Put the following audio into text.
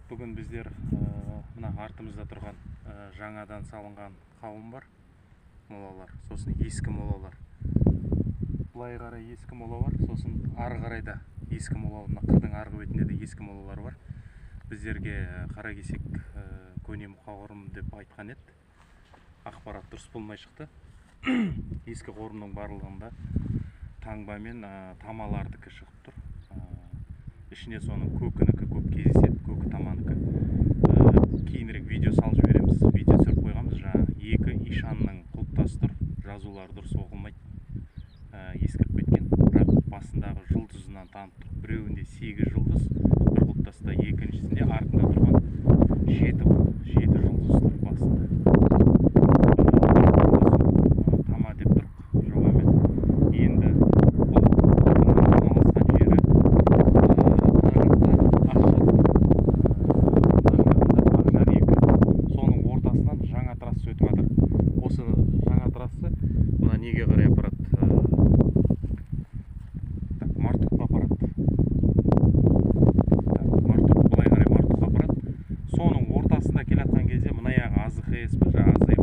Бүгін біздер мына артымызда тұрған жаңадан салынған қауым бар, молалар, сосын ескі молалар. Былай қарай ескі мола бар, сосын ары қарай да ескі мола, мына қырдың арғы бетінде де ескі молалар бар. Біздерге Қаракесек көне қорым деп айтқан еді. Ақпарат дұрыс болмай шықты. Ескі қорымның барлығында таңба мен тамалардікі шығып тұр. Ішіне соның көкінікі көп кездеседі, көкі таманыкі. Кейінірек видео салып жібереміз, видео түсіріп қойғанбыз. Екі ишанның құлпытасы тұр, жазулары дұрыс оқылмайды, ескіріп кеткен. Бірақ басындағы жұлдызынан танып тұр. Біреуінде 8 жұлдыз, бір құлпытасында, екіншісінде артында тұрған 7 жұлдыз тұр басында. Тама деп тұр, жоғамен. Енді осы жаңа трасса мына неге қарай апарады, Мартұққа апарады. Былай қарай Мартұққа апарады. Соның ортасында келатқан кезде мына яғы АЗХС, АЗ